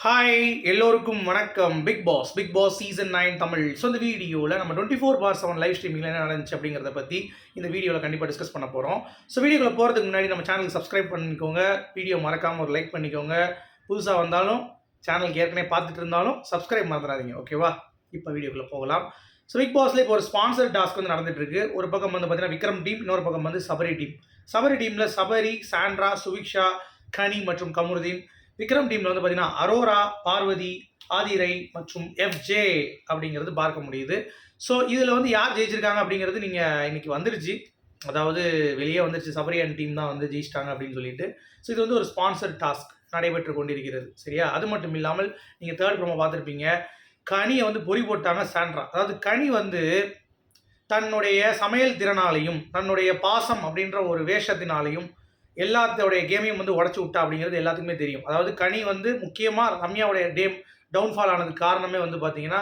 Hi எல்லோருக்கும் வணக்கம். Big boss season 9 Tamil. So இந்த வீடியோவில் நம்ம 24/7 லைவ் ஸ்ட்ரீமிங்கில் என்ன நடந்துச்சு அப்படிங்கிறத பற்றி இந்த வீடியோவில் கண்டிப்பாக டிஸ்கஸ் பண்ண போகிறோம். ஸோ வீடியோக்குள்ள போகிறதுக்கு முன்னாடி நம்ம சேனலுக்கு சப்ஸ்கிரைப் பண்ணிக்கோங்க, வீடியோ மறக்காமல் ஒரு லைக் பண்ணிக்கோங்க. புதுசாக வந்தாலும் சேனலுக்கு ஏற்கனவே பார்த்துட்டு இருந்தாலும் சப்ஸ்கிரைப் மறந்துடாதீங்க, ஓகேவா? இப்போ வீடியோக்குள்ளே போகலாம். ஸோ பிக் பாஸில் இப்போ ஒரு ஸ்பான்சர் டாஸ்க் வந்து நடந்துட்டு இருக்கு. ஒரு பக்கம் வந்து பார்த்தீங்கன்னா விக்ரம் டீம், இன்னொரு பக்கம் வந்து சபரி டீம். சபரி டீமில் சபரி, சாண்ட்ரா, சுவிக்ஷா, கனி மற்றும் கமருதீன். விக்ரம் டீமில் வந்து பார்த்தீங்கன்னா அரோரா, பார்வதி, ஆதிரை மற்றும் எஃப்ஜே அப்படிங்கிறது பார்க்க முடியுது. ஸோ இதில் வந்து யார் ஜெயிச்சிருக்காங்க அப்படிங்கிறது நீங்கள் இன்னைக்கு வந்துருச்சு, அதாவது வெளியே வந்துருச்சு. சபரியன் டீம் தான் வந்து ஜெயிச்சிட்டாங்க அப்படின்னு சொல்லிட்டு. ஸோ இது வந்து ஒரு ஸ்பான்சர் டாஸ்க் நடைபெற்று கொண்டிருக்கிறது, சரியா? அது மட்டும் இல்லாமல் நீங்கள் தேர்ட் ப்ரோமோ பார்த்துருப்பீங்க. கனியை வந்து பொறி போட்டாங்க சாண்ட்ரா. அதாவது கனி வந்து தன்னுடைய சமையல் திறனாலையும் தன்னுடைய பாசம் அப்படின்ற ஒரு வேஷத்தினாலையும் எல்லாத்தோடைய கேமையும் வந்து உடச்சி விட்டா அப்படிங்கிறது எல்லாத்துக்குமே தெரியும். அதாவது கனி வந்து முக்கியமாக ரம்யாவுடைய டவுன்ஃபால் ஆனதுக்கு காரணமே வந்து பார்த்தீங்கன்னா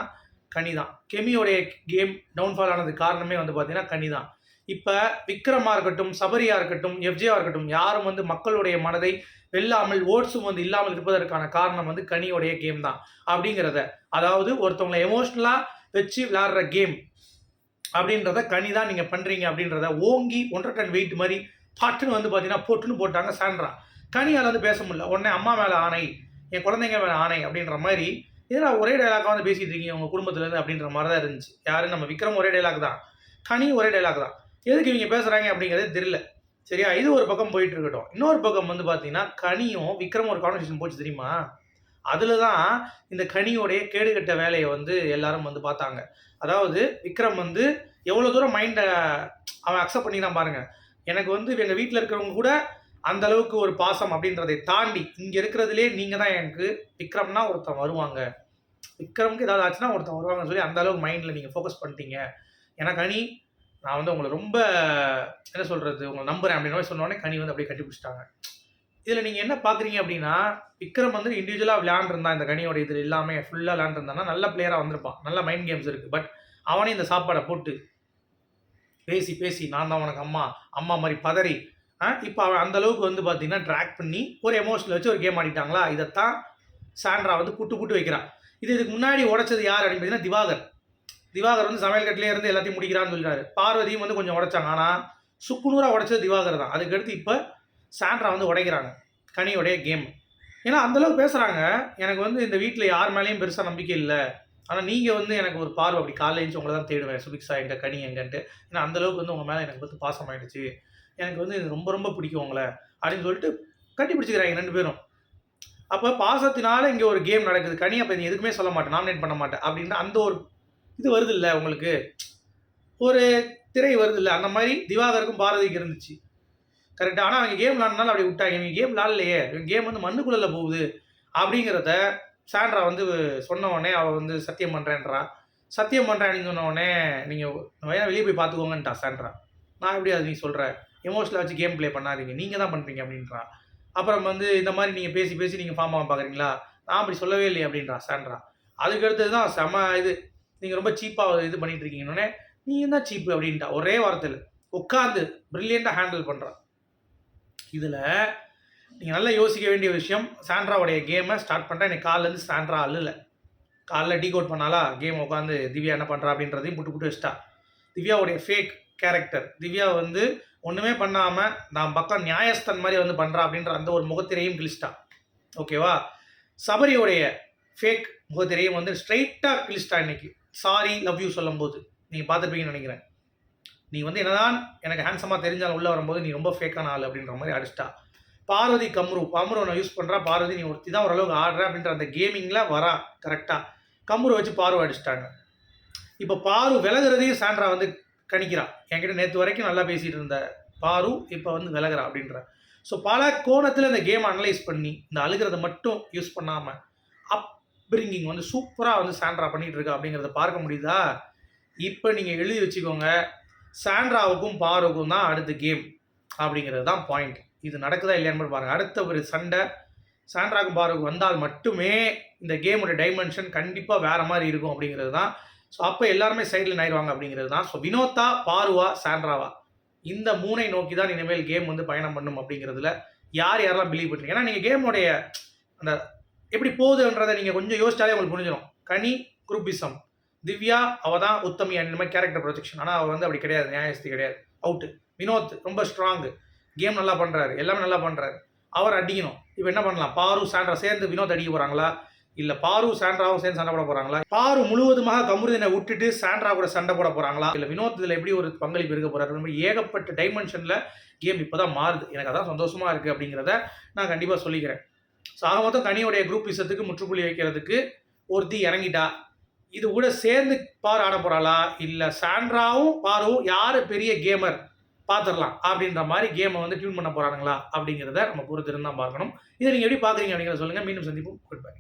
கனி தான். கெமியோடைய கேம் டவுன்ஃபால் ஆனதுக்கு காரணமே வந்து பார்த்தீங்கன்னா கனி தான். இப்போ விக்ரமாக இருக்கட்டும், சபரியாக இருக்கட்டும், எஃப்ஜேவாக இருக்கட்டும், யாரும் வந்து மக்களுடைய மனதை வெல்லாமல், ஓட்ஸும் வந்து இல்லாமல் இருப்பதற்கான காரணம் வந்து கனியோடைய கேம் தான் அப்படிங்கிறத, அதாவது ஒருத்தவங்களை எமோஷ்னலாக வச்சு விளையாடுற கேம் அப்படின்றத கனி தான் நீங்கள் பண்ணுறீங்க அப்படின்றத ஓங்கி 1.5 டன் வெயிட் மாதிரி பட்டுன்னு வந்து பார்த்தீங்கன்னா போட்டுன்னு போட்டாங்க சாண்ட்ரா. கனியால் வந்து பேச முடியல. உடனே அம்மா மேலே ஆணை, என் குழந்தைங்க மேலே ஆணை அப்படின்ற மாதிரி இதெல்லாம் ஒரே டைலாக்காக வந்து பேசிகிட்டு இருக்கீங்க உங்கள் குடும்பத்துலேருந்து அப்படின்ற மாதிரி தான் இருந்துச்சு. யாரும் நம்ம விக்ரம் ஒரே டைலாக் தான், கனி ஒரே டைலாக் தான். எதுக்கு இவங்க பேசுகிறாங்க அப்படிங்கிறதே தெரியல, சரியா? இது ஒரு பக்கம் போயிட்டு இருக்கட்டும். இன்னொரு பக்கம் வந்து பார்த்தீங்கன்னா கனியும் விக்ரம் ஒரு கான்வர்சேஷன் போச்சு தெரியுமா? அதில் தான் இந்த கனியோடைய கேடுகட்ட வேலையை வந்து எல்லாரும் வந்து பார்த்தாங்க. அதாவது விக்ரம் வந்து எவ்வளோ தூரம் மைண்டை அவன் அக்செப்ட் பண்ணிக்கிறான் பாருங்க. எனக்கு வந்து எங்கள் வீட்டில் இருக்கிறவங்க கூட அந்த அளவுக்கு ஒரு பாசம் அப்படின்றதை தாண்டி இங்கே இருக்கிறதுலே நீங்கள் தான் எனக்கு விக்ரம்னா ஒருத்தன் வருவாங்க, விக்ரமுக்கு ஏதாவது ஆச்சுன்னா ஒருத்தன் வருவாங்கன்னு சொல்லி அந்த அளவுக்கு மைண்டில் நீங்கள் ஃபோக்கஸ் பண்ணிட்டீங்க. ஏன்னா கனி, நான் வந்து உங்களை ரொம்ப என்ன சொல்கிறது, உங்களை நம்புகிறேன் அப்படின்ற மாதிரி சொன்னோடனே கனி வந்து அப்படியே கட்டி பிடிச்சிட்டாங்க. இதில் நீங்கள் என்ன பார்க்குறீங்க அப்படின்னா, விக்ரம் வந்து இண்டிவிஜுவலாக விளையாண்டுருந்தான். இந்த கனியோட இதில் எல்லாமே ஃபுல்லாக விளையாண்டுருந்தானா நல்ல பிளேயராக வந்திருப்பான். நல்ல மைண்ட் கேம்ஸ் இருக்குது. பட் அவனே இந்த சாப்பாடை போட்டு பேசி பேசி நான் தான் உனக்கு அம்மா அம்மா மாதிரி பதறி இப்போ அவன் அந்த அளவுக்கு வந்து பார்த்தீங்கன்னா ட்ராக் பண்ணி ஒரு எமோஷனில் வச்சு ஒரு கேம் ஆடிட்டாங்களா. இதைத்தான் சாண்ட்ரா வந்து புட்டு வைக்கிறான். இதுக்கு முன்னாடி உடைச்சது யார் அப்படின்னு பார்த்தீங்கன்னா திவாகர் வந்து சமையல் கட்டிலே இருந்து எல்லாத்தையும் முடிக்கிறான்னு சொல்லிட்டாரு. பார்வதியும் வந்து கொஞ்சம் உடைச்சாங்க. ஆனால் சுக்குநூறாக உடைச்சது திவாகர் தான். அதுக்கடுத்து இப்போ சாண்ட்ரா வந்து உடைக்கிறாங்க கனியோடைய கேம். ஏன்னா அந்தளவுக்கு பேசுகிறாங்க. எனக்கு வந்து இந்த வீட்டில் யார் மேலேயும் பெருசாக நம்பிக்கை இல்லை, ஆனால் நீங்கள் வந்து எனக்கு ஒரு பார்வை அப்படி காலையில் எழுந்து உங்களை தான் தேடுவேன், சுபிக்ஷா எங்கள் கனி எங்கன்ட்டு. ஏன்னா அந்தளவுக்கு வந்து உங்கள் மேலே எனக்கு வந்து பாசம் ஆகிடுச்சு, எனக்கு வந்து இது ரொம்ப ரொம்ப பிடிக்கும் உங்களை அப்படின்னு சொல்லிட்டு கட்டி பிடிச்சிக்கிறாங்க 2 பேரும். அப்போ பாசத்தினால இங்கே ஒரு கேம் நடக்குது. கனி அப்போ நீ எதுக்குமே சொல்ல மாட்டேன், நாமினேட் பண்ண மாட்டேன் அப்படின்ற அந்த ஒரு இது வருது இல்லை உங்களுக்கு, ஒரு திரை வருது இல்லை? அந்த மாதிரி திவாகருக்கும் பாரதிக்கு இருந்துச்சு, கரெக்டாக. ஆனால் அவங்க கேம் விளாட்னாலும் அப்படி விட்டாங்க. இவங்க கேம் விளாட்லையே, இவங்க கேம் வந்து மண்ணுக்குள்ளே போகுது அப்படிங்கிறத சாண்ட்ரா வந்து சொன்ன உடனே அவள் வந்து சத்தியம் பண்ணுறேன்றா. சத்தியம் பண்ணுறேன்னு சொன்ன உடனே நீங்கள் வேணா வெளியே போய் பார்த்துக்கோங்கன்ட்டா சாண்ட்ரா. நான் எப்படி அது நீ சொல்கிற, எமோஷனலாக வச்சு கேம் ப்ளே பண்ணாதீங்க, நீங்கள் தான் பண்ணுறீங்க அப்படின்றா. அப்புறம் வந்து இந்த மாதிரி நீங்கள் பேசி பேசி நீங்கள் ஃபார்ம் ஆக பார்க்குறீங்களா, நான் அப்படி சொல்லவே இல்லையே அப்படின்றா சாண்ட்ரா. அதுக்கடுத்தது தான் செம இது, நீங்கள் ரொம்ப சீப்பாக இது பண்ணிகிட்டு இருக்கீங்கன்னொடனே நீங்கள் தான் சீப்பு அப்படின்ட்டா. ஒரே வாரத்தில் உட்காந்து ப்ரில்லியண்ட்டாக ஹேண்டில் பண்ணுறான். இதில் நீங்கள் நல்லா யோசிக்க வேண்டிய விஷயம், சாண்ட்ராவுடைய கேமை ஸ்டார்ட் பண்ணுறேன். எனக்கு காலிலேருந்து சாண்ட்ரா அல்ல, காலைல டீகோட் பண்ணாலா கேம் உட்காந்து திவ்யா என்ன பண்ணுறா அப்படின்றதையும் புட்டு வச்சிட்டா. திவ்யாவுடைய ஃபேக் கேரக்டர், திவ்யா வந்து ஒன்றுமே பண்ணாமல் நான் பக்கம் நியாயஸ்தன் மாதிரி வந்து பண்ணுறா அப்படின்ற அந்த ஒரு முகத்திரையும் கிழிச்சிட்டா, ஓகேவா? சபரியோடைய ஃபேக் முகத்திரையும் வந்து ஸ்ட்ரைட்டாக கிழிச்சிட்டா இன்னைக்கு. சாரி லவ் யூ சொல்லும் போது நீங்கள் பார்த்துருப்பீங்கன்னு நினைக்கிறேன். நீ வந்து என்னதான் எனக்கு ஹேண்ட்ஸமாக தெரிஞ்சாலும் உள்ளே வரும்போது நீ ரொம்ப ஃபேக்கான ஆள் அப்படின்ற மாதிரி அடிச்சிட்டா. பார்வதி கம்ரு நான் யூஸ் பண்ணுறா. பார்வதி நீ ஒருத்தி தான் ஓரளவுக்கு ஆடுற அப்படின்ற அந்த கேமிங்கில் வரா கரெக்டாக. கம்ரு வச்சு பார்வை அடிச்சிட்டாங்க. இப்போ பாரு விலகிறதையும் சாண்ட்ரா வந்து கணிக்கிறான். என்கிட்ட நேற்று வரைக்கும் நல்லா பேசிகிட்டு இருந்த பாரு இப்போ வந்து விலகிறா அப்படின்ற. ஸோ பல கோணத்தில் இந்த கேம் அனலைஸ் பண்ணி இந்த அழுகிறத மட்டும் யூஸ் பண்ணாமல் அப்ரிங்கிங் வந்து சூப்பராக வந்து சாண்ட்ரா பண்ணிகிட்டு இருக்கா அப்படிங்கிறத பார்க்க முடியுதா? இப்போ நீங்கள் எழுதி வச்சுக்கோங்க, சாண்ட்ராவுக்கும் பாருக்கும் தான் அடுத்த கேம் அப்படிங்கிறது தான் பாயிண்ட். இது நடக்குதா இல்லையான்னு பாருங்கள். அடுத்த ஒரு சண்டை சாண்ட்ராக்கும் பாருக்கு வந்தால் மட்டுமே இந்த கேமோட டைமென்ஷன் கண்டிப்பாக வேறு மாதிரி இருக்கும் அப்படிங்கிறது தான். ஸோ அப்போ எல்லாருமே சைடில் ஆயிடுவாங்க அப்படிங்கிறது தான். ஸோ வினோத்தா, பாருவா, சாண்ட்ராவா, இந்த 3ஐ நோக்கி தான் இனிமேல் கேம் வந்து பயணம் பண்ணும் அப்படிங்கிறதுல யாரெல்லாம் பிலீவ் பண்ணுறீங்க? ஏன்னா நீங்கள் கேமோடைய அந்த எப்படி போகுதுன்றதை நீங்கள் கொஞ்சம் யோசிச்சாலே உங்களுக்கு புரிஞ்சிடும். கனி குரூப்பிசம், திவ்யா அவள் தான் உத்தமி அந்த மாதிரி கேரக்டர் ப்ரொஜெக்ஷன். ஆனால் அவள் வந்து அப்படி கிடையாது, நியாயஸ்தி கிடையாது, அவுட்டு. வினோத் ரொம்ப ஸ்ட்ராங்கு, கேம் நல்லா பண்ணுறாரு, எல்லாமே நல்லா பண்ணுறாரு, அவர் அடிக்கணும். இப்போ என்ன பண்ணலாம்? பாரு சாண்ட்ரா சேர்ந்து வினோத் அடிக்க போகிறாங்களா, இல்லை பாரு சாண்ட்ராவும் சேர்ந்து சண்டை போட போகிறாங்களா, பாரு முழுவதுமாக கமருதீனை விட்டுட்டு சாண்ட்ரா கூட சண்டை போட போகிறாங்களா, இல்லை வினோத் இதில் எப்படி ஒரு பங்களிப்பு இருக்க போகிறாரு? ஏகப்பட்ட டைமென்ஷனில் கேம் இப்போ தான் மாறுது. எனக்கு அதான் சந்தோஷமாக இருக்குது அப்படிங்கிறத நான் கண்டிப்பாக சொல்லிக்கிறேன். ஸோ ஆக மொத்தம் கனியோடைய குரூப் விஷயத்துக்கு முற்றுப்புள்ளி வைக்கிறதுக்கு ஒருத்தி இறங்கிட்டா. இது கூட சேர்ந்து பாரு ஆட போகிறாளா, இல்லை சாண்ட்ராவும் பாருவும் யார் பெரிய கேமர் பார்த்துடலாம் அப்படின்ற மாதிரி கேமை வந்து டியூன் பண்ண போகிறானுங்களா அப்படிங்கிறத நம்ம பொறுத்து இருந்தால் பார்க்கணும். இதை நீங்கள் எப்படி பார்க்குறீங்க அப்படிங்கிறத சொல்லுங்கள். மீண்டும் சந்திப்போம். Good bye.